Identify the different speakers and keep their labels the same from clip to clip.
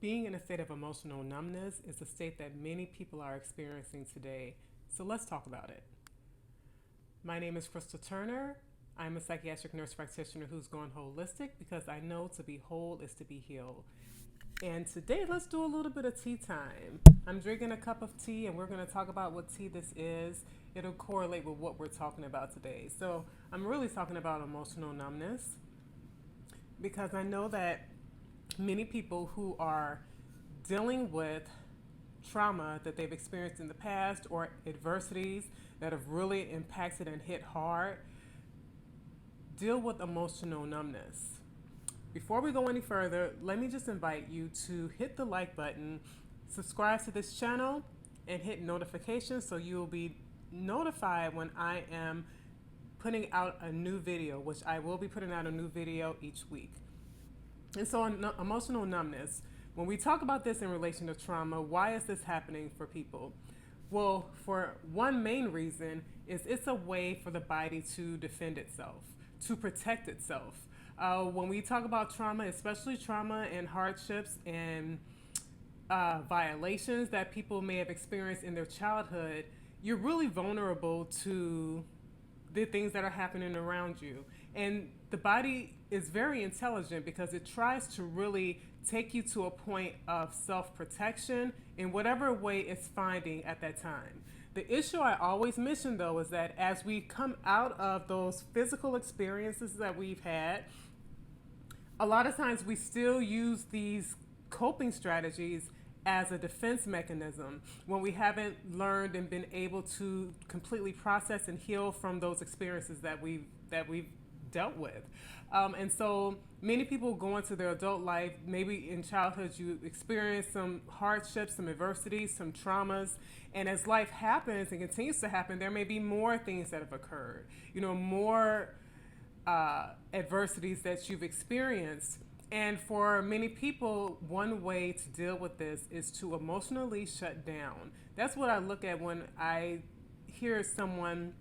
Speaker 1: Being in a state of emotional numbness is a state that many people are experiencing today. So let's talk about it. My name is Crystal Turner. I'm a psychiatric nurse practitioner who's gone holistic because I know to be whole is to be healed. And today, let's do a little bit of tea time. I'm drinking a cup of tea, and we're going to talk about what tea this is. It'll correlate with what we're talking about today. So, I'm really talking about emotional numbness because I know that many people who are dealing with trauma that they've experienced in the past or adversities that have really impacted and hit hard deal with emotional numbness. Before we go any further, let me just invite you to hit the like button, subscribe to this channel, and hit notifications so you'll be notified when I am putting out a new video, which I will be putting out a new video each week. And so, emotional numbness, when we talk about this in relation to trauma, why is this happening for people? Well, for one main reason is it's a way for the body to defend itself, to protect itself. When we talk about trauma, especially trauma and hardships and violations that people may have experienced in their childhood, you're really vulnerable to the things that are happening around you. And the body is very intelligent because it tries to really take you to a point of self-protection in whatever way it's finding at that time. The issue I always mention though is that as we come out of those physical experiences that we've had, a lot of times we still use these coping strategies as a defense mechanism when we haven't learned and been able to completely process and heal from those experiences that we've dealt with. And so many people go into their adult life, maybe in childhood you experience some hardships, some adversities, some traumas, and as life happens and continues to happen, there may be more things that have occurred, more adversities that you've experienced. And for many people, one way to deal with this is to emotionally shut down. That's what I look at when I hear someone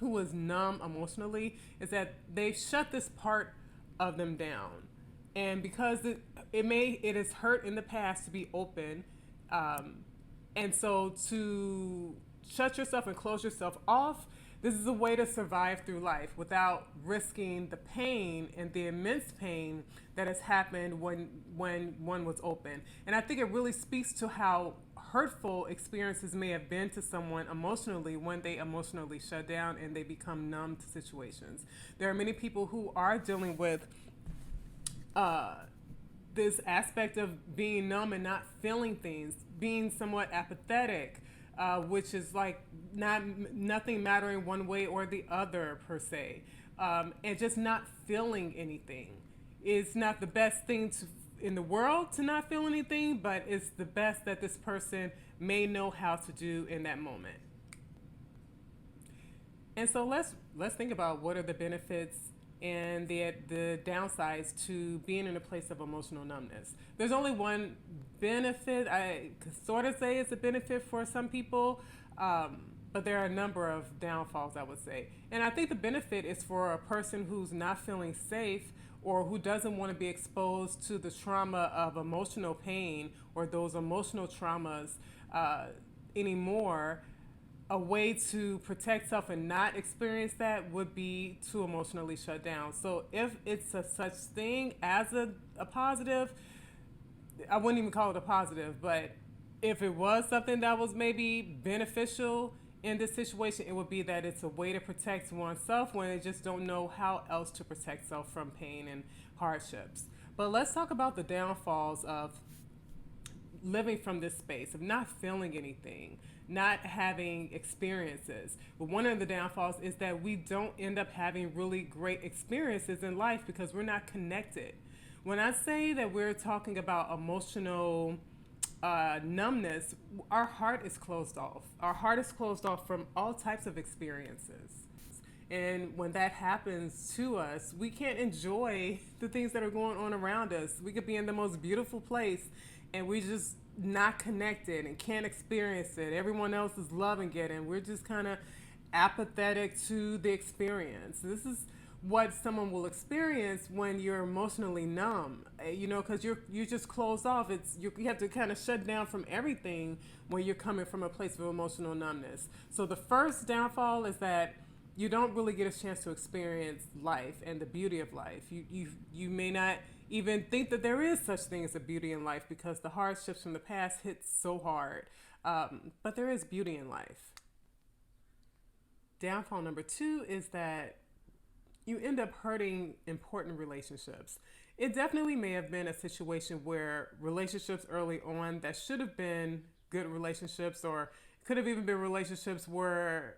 Speaker 1: who is numb emotionally, is that they've shut this part of them down. And because it has hurt in the past to be open, and so to shut yourself and close yourself off, this is a way to survive through life without risking the pain and the immense pain that has happened when one was open. And I think it really speaks to how hurtful experiences may have been to someone emotionally when they emotionally shut down and they become numb to situations. There are many people who are dealing with this aspect of being numb and not feeling things, being somewhat apathetic, which is like nothing mattering one way or the other per se, and just not feeling anything. It's not the best thing in the world to not feel anything, but it's the best that this person may know how to do in that moment. And so let's think about what are the benefits and the downsides to being in a place of emotional numbness. There's only one benefit. I could sort of say it's a benefit for some people, but there are a number of downfalls, I would say. And I think the benefit is for a person who's not feeling safe or who doesn't want to be exposed to the trauma of emotional pain or those emotional traumas anymore. A way to protect self and not experience that would be to emotionally shut down. So if it's a such thing as a positive, I wouldn't even call it a positive, but if it was something that was maybe beneficial in this situation, it would be that it's a way to protect oneself when they just don't know how else to protect self from pain and hardships. But let's talk about the downfalls of living from this space, of not feeling anything, not having experiences. But one of the downfalls is that we don't end up having really great experiences in life because we're not connected. When I say that we're talking about emotional numbness, our heart is closed off. Our heart is closed off from all types of experiences. And when that happens to us, we can't enjoy the things that are going on around us. We could be in the most beautiful place and we just not connected and can't experience it. Everyone else is loving it and we're just kind of apathetic to the experience. This is what someone will experience when you're emotionally numb. Because you just closed off. You have to kind of shut down from everything when you're coming from a place of emotional numbness. So the first downfall is that you don't really get a chance to experience life and the beauty of life. You may not even think that there is such thing as a beauty in life because the hardships from the past hit so hard. But there is beauty in life. Downfall number 2 is that you end up hurting important relationships. It definitely may have been a situation where relationships early on that should have been good relationships, or could have even been relationships where,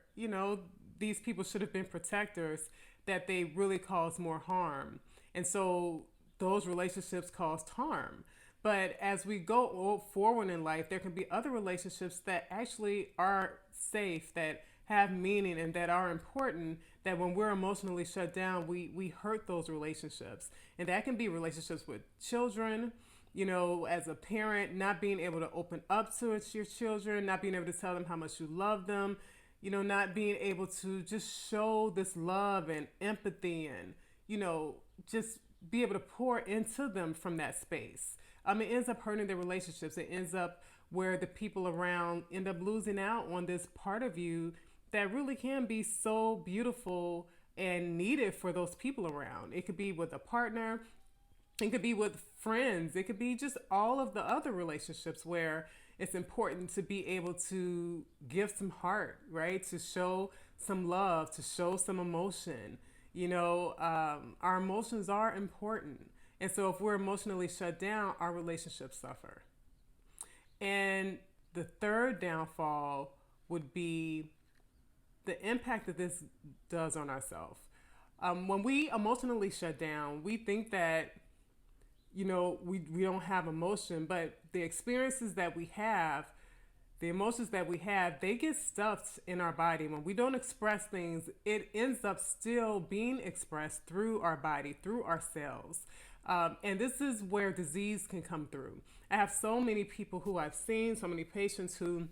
Speaker 1: these people should have been protectors, that they really caused more harm. And so those relationships caused harm. But as we go forward in life, there can be other relationships that actually are safe, that have meaning, and that are important, that when we're emotionally shut down, we hurt those relationships. And that can be relationships with children, as a parent, not being able to open up to your children, not being able to tell them how much you love them, not being able to just show this love and empathy and, just be able to pour into them from that space. It ends up hurting the relationships. It ends up where the people around end up losing out on this part of you that really can be so beautiful and needed for those people around. It could be with a partner, it could be with friends, it could be just all of the other relationships where it's important to be able to give some heart, right? To show some love, to show some emotion. Our emotions are important. And so if we're emotionally shut down, our relationships suffer. And the third downfall would be the impact that this does on ourselves. When we emotionally shut down, we think that, we don't have emotion, but the experiences that we have, the emotions that we have, they get stuffed in our body. When we don't express things, it ends up still being expressed through our body, through our cells. And this is where disease can come through. I have so many people who I've seen, so many patients who,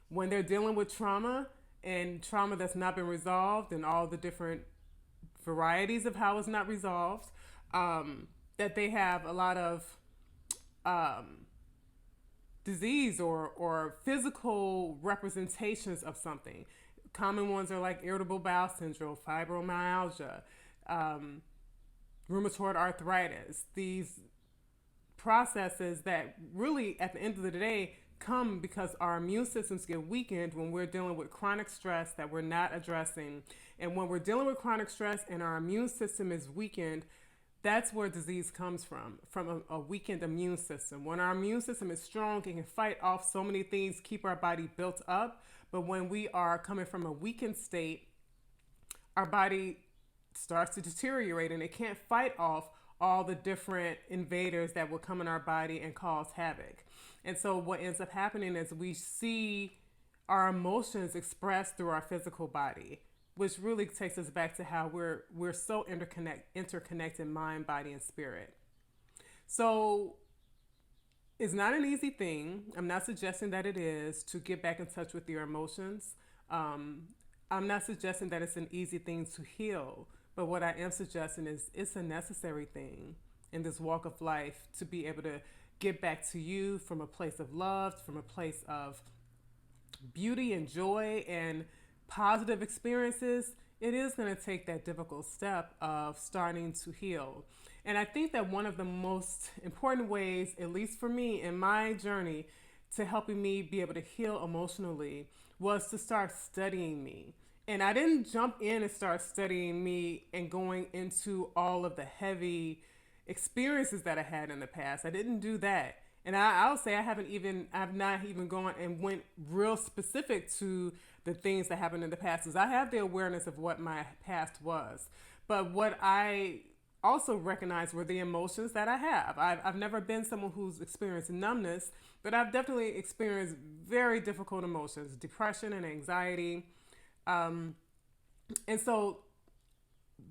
Speaker 1: when they're dealing with trauma and trauma that's not been resolved and all the different varieties of how it's not resolved, that they have a lot of disease or physical representations of something. Common ones are like irritable bowel syndrome, fibromyalgia, rheumatoid arthritis. These processes that really, at the end of the day, come because our immune systems get weakened when we're dealing with chronic stress that we're not addressing. And when we're dealing with chronic stress and our immune system is weakened, that's where disease comes from a weakened immune system. When our immune system is strong, it can fight off so many things, keep our body built up. But when we are coming from a weakened state, our body starts to deteriorate and it can't fight off all the different invaders that will come in our body and cause havoc. And so what ends up happening is we see our emotions expressed through our physical body, which really takes us back to how we're so interconnected, mind, body, and spirit. So it's not an easy thing. I'm not suggesting that it is to get back in touch with your emotions. I'm not suggesting that it's an easy thing to heal, but what I am suggesting is it's a necessary thing in this walk of life to be able to get back to you from a place of love, from a place of beauty and joy and positive experiences. It is going to take that difficult step of starting to heal. And I think that one of the most important ways, at least for me in my journey to helping me be able to heal emotionally, was to start studying me. And I didn't jump in and start studying me and going into all of the heavy experiences that I had in the past. I didn't do that. And I'll say I've not even gone and went real specific to the things that happened in the past, because I have the awareness of what my past was. But what I also recognize were the emotions that I have. I've never been someone who's experienced numbness, but I've definitely experienced very difficult emotions, depression and anxiety. And so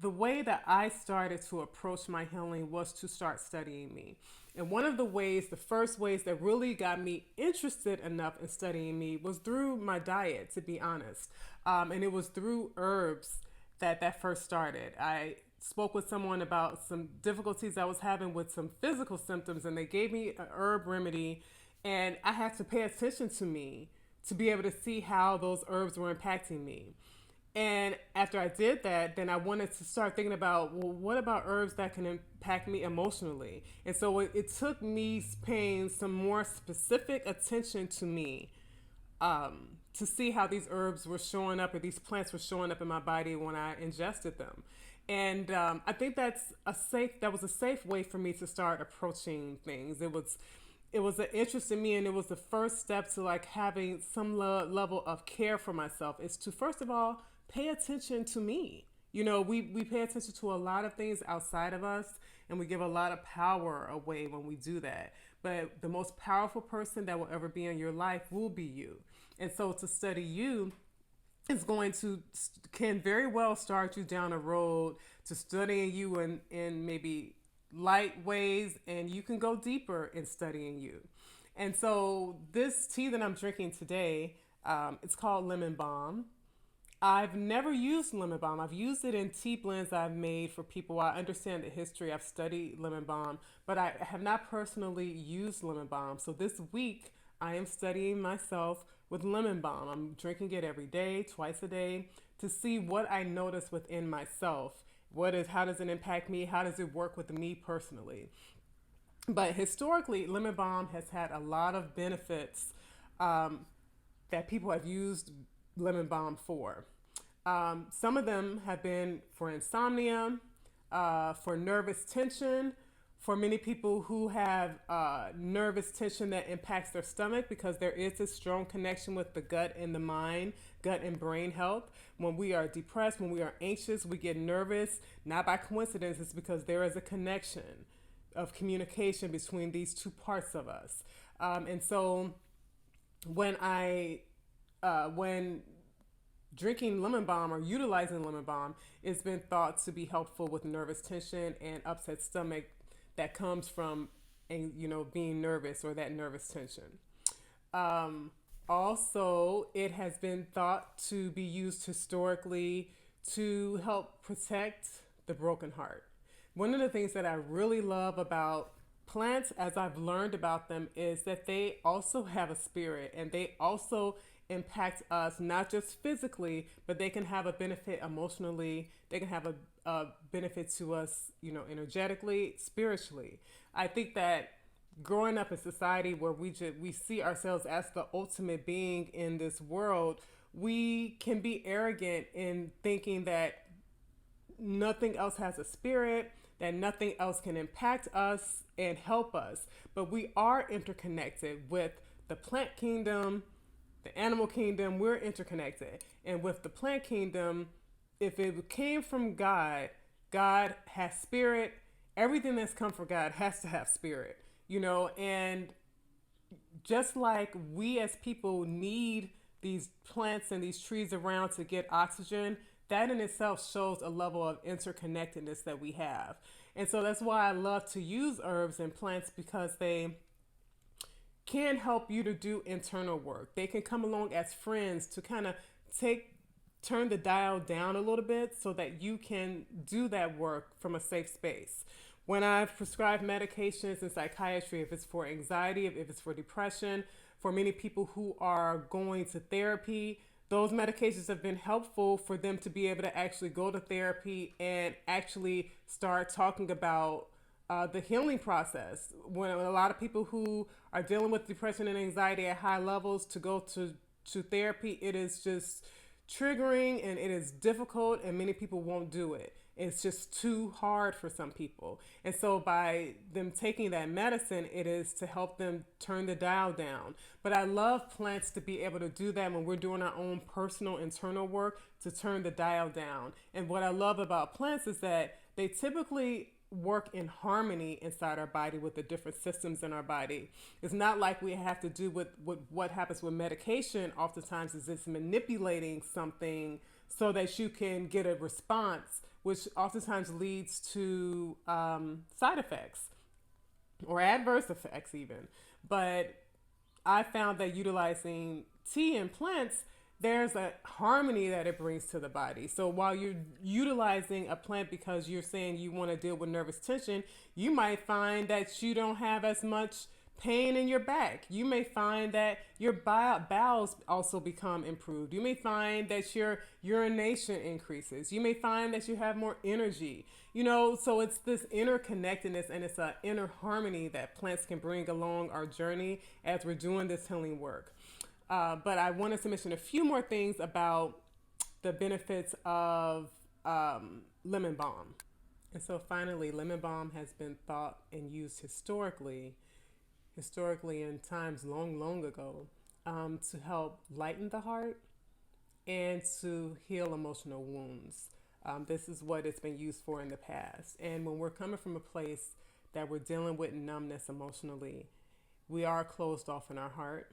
Speaker 1: the way that I started to approach my healing was to start studying me. And one of the first ways that really got me interested enough in studying me was through my diet, to be honest. And it was through herbs that first started. I spoke with someone about some difficulties I was having with some physical symptoms, and they gave me a herb remedy, and I had to pay attention to me to be able to see how those herbs were impacting me. And after I did that, then I wanted to start thinking about, well, what about herbs that can impact me emotionally? And so it took me paying some more specific attention to me, to see how these herbs were showing up or these plants were showing up in my body when I ingested them. And I think that was a safe way for me to start approaching things. It was an interest in me, and it was the first step to like having some level of care for myself, is to first of all pay attention to me. We pay attention to a lot of things outside of us, and we give a lot of power away when we do that. But the most powerful person that will ever be in your life will be you. And so to study you is can very well start you down a road to studying you in maybe light ways, and you can go deeper in studying you. And so this tea that I'm drinking today, it's called lemon balm. I've never used lemon balm. I've used it in tea blends I've made for people. I understand the history. I've studied lemon balm, but I have not personally used lemon balm. So this week I am studying myself with lemon balm. I'm drinking it every day, twice a day, to see what I notice within myself. How does it impact me? How does it work with me personally? But historically, lemon balm has had a lot of benefits, that people have used lemon balm for. Some of them have been for insomnia, for nervous tension, for many people who have nervous tension that impacts their stomach, because there is a strong connection with the gut and the mind, gut and brain health. When we are depressed, when we are anxious, we get nervous, not by coincidence. It's because there is a connection of communication between these two parts of us. And so when when drinking lemon balm or utilizing lemon balm, it's been thought to be helpful with nervous tension and upset stomach that comes from, being nervous or that nervous tension. Also, it has been thought to be used historically to help protect the broken heart. One of the things that I really love about plants, as I've learned about them, is that they also have a spirit, and they also impact us not just physically, but they can have a benefit emotionally. They can have a benefit to us, energetically, spiritually. I think that growing up in society where we see ourselves as the ultimate being in this world, we can be arrogant in thinking that nothing else has a spirit, that nothing else can impact us and help us. But we are interconnected with the plant kingdom, the animal kingdom. We're interconnected. And with the plant kingdom, if it came from God, God has spirit. Everything that's come from God has to have spirit, and just like we as people need these plants and these trees around to get oxygen, that in itself shows a level of interconnectedness that we have. And so that's why I love to use herbs and plants, because they can help you to do internal work. They can come along as friends to kind of turn the dial down a little bit so that you can do that work from a safe space. When I've prescribed medications in psychiatry, if it's for anxiety, if it's for depression, for many people who are going to therapy, those medications have been helpful for them to be able to actually go to therapy and actually start talking about the healing process. When a lot of people who are dealing with depression and anxiety at high levels, to go to therapy, it is just triggering and it is difficult, and many people won't do it. It's just too hard for some people. And so by them taking that medicine, it is to help them turn the dial down. But I love plants to be able to do that when we're doing our own personal internal work, to turn the dial down. And what I love about plants is that they typically work in harmony inside our body with the different systems in our body. It's not like we have to do with what happens with medication. Oftentimes is it's manipulating something so that you can get a response, which oftentimes leads to side effects or adverse effects even. But I found that utilizing tea and plants there's a harmony that it brings to the body. So while you're utilizing a plant because you're saying you want to deal with nervous tension, you might find that you don't have as much pain in your back. You may find that your bowels also become improved. You may find that your urination increases. You may find that you have more energy. So it's this interconnectedness and it's an inner harmony that plants can bring along our journey as we're doing this healing work. But I wanted to mention a few more things about the benefits of lemon balm. And so finally, lemon balm has been thought and used historically in times long, long ago, to help lighten the heart and to heal emotional wounds. This is what it's been used for in the past. And when we're coming from a place that we're dealing with numbness emotionally, we are closed off in our heart.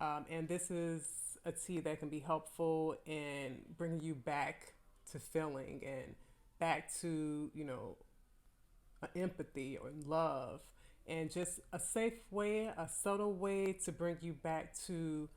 Speaker 1: And this is a tea that can be helpful in bringing you back to feeling and back to, empathy or love, and just a safe way, a subtle way to bring you back to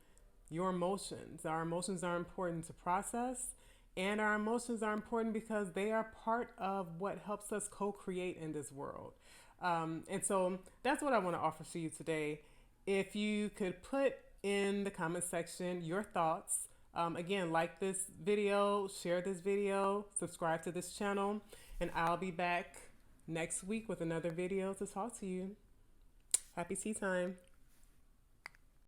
Speaker 1: your emotions. Our emotions are important to process, and our emotions are important because they are part of what helps us co-create in this world. And so that's what I want to offer to you today. If you could put in the comment section your thoughts. Again, like this video, share this video, subscribe to this channel, and I'll be back next week with another video to talk to you. Happy tea time.